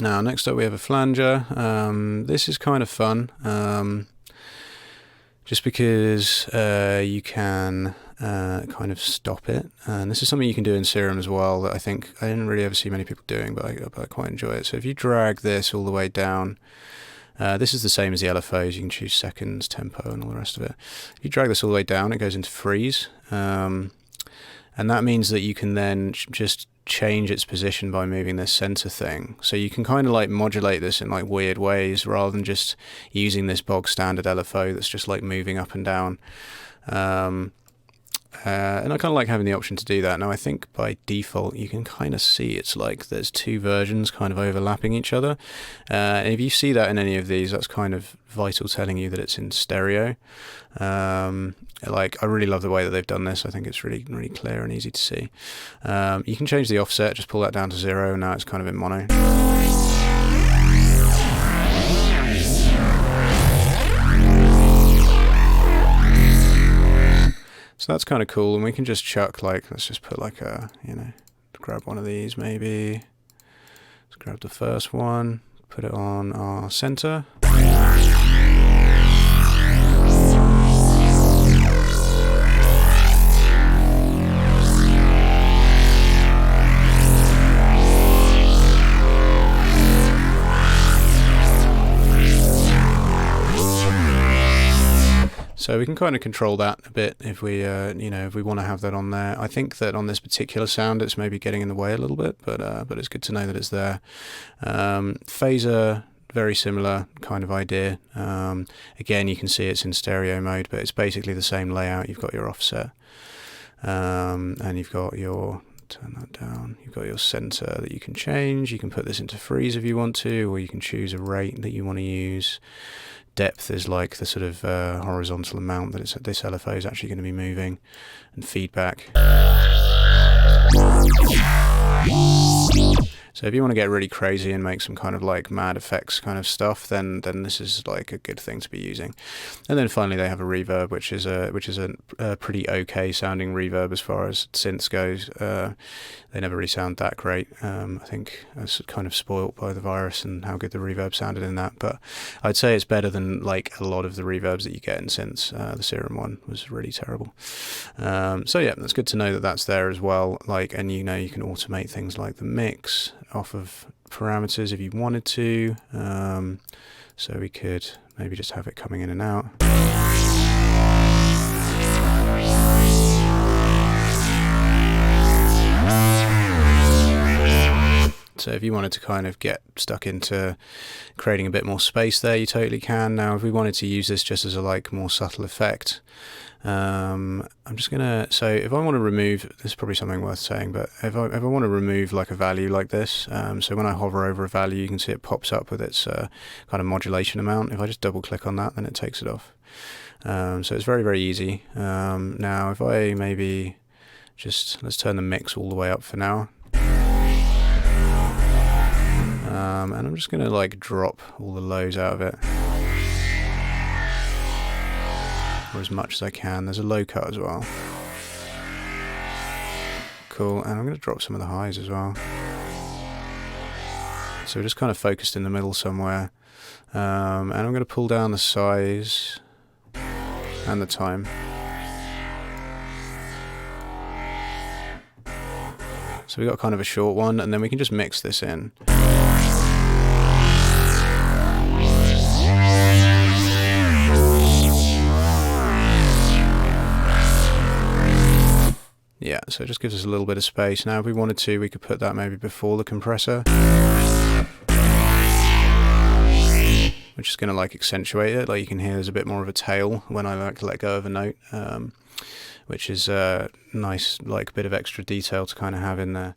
Now next up we have a flanger. This is kind of fun, just because you can kind of stop it, and this is something you can do in Serum as well that I think I didn't really ever see many people doing, but I quite enjoy it. So if you drag this all the way down, this is the same as the LFOs, you can choose seconds, tempo and all the rest of it. If you drag this all the way down, it goes into freeze, and that means that you can then just change its position by moving this center thing. So you can kind of like modulate this in like weird ways rather than just using this bog standard LFO that's just like moving up and down. And I kind of like having the option to do that. Now I think by default you can kind of see it's like there's two versions kind of overlapping each other. And if you see that in any of these, that's kind of vital telling you that it's in stereo. Like I really love the way that they've done this. I think it's really, really clear and easy to see. You can change the offset, just pull that down to 0, and now it's kind of in mono. So that's kind of cool, and we can just chuck like, let's just put like a, grab one of these maybe. Let's grab the first one, put it on our center. So we can kind of control that a bit if we, if we want to have that on there. I think that on this particular sound, it's maybe getting in the way a little bit, but it's good to know that it's there. Phaser, very similar kind of idea. Again, you can see it's in stereo mode, but it's basically the same layout. You've got your offset, and you've got your, turn that down, you've got your center that you can change. You can put this into freeze if you want to, or you can choose a rate that you want to use. Depth is like the sort of horizontal amount that this LFO is actually going to be moving, and feedback. So if you want to get really crazy and make some kind of like mad effects kind of stuff, then this is like a good thing to be using. And then finally they have a reverb, which is a pretty okay sounding reverb as far as synths goes. They never really sound that great. I think I was kind of spoilt by the virus and how good the reverb sounded in that, but I'd say it's better than like a lot of the reverbs that you get in synths. The Serum one was really terrible. So yeah, that's good to know that that's there as well. Like, and you can automate things like the mix off of parameters if you wanted to. So we could maybe just have it coming in and out. So if you wanted to kind of get stuck into creating a bit more space there, you totally can. Now, if we wanted to use this just as a like more subtle effect, I'm just gonna, so if I want to remove, this is probably something worth saying, but if I want to remove like a value like this, so when I hover over a value, you can see it pops up with its kind of modulation amount. If I just double click on that, then it takes it off. So it's very, very easy. Now, if I maybe just, let's turn the mix all the way up for now. And I'm just going to like drop all the lows out of it, or as much as I can. There's a low cut as well. Cool, and I'm going to drop some of the highs as well. So we're just kind of focused in the middle somewhere. And I'm going to pull down the size and the time. So we got kind of a short one, and then we can just mix this in. Yeah, so it just gives us a little bit of space. Now if we wanted to, we could put that maybe before the compressor, which is going to like accentuate it. Like you can hear there's a bit more of a tail when I like let go of a note, which is a nice like bit of extra detail to kind of have in there.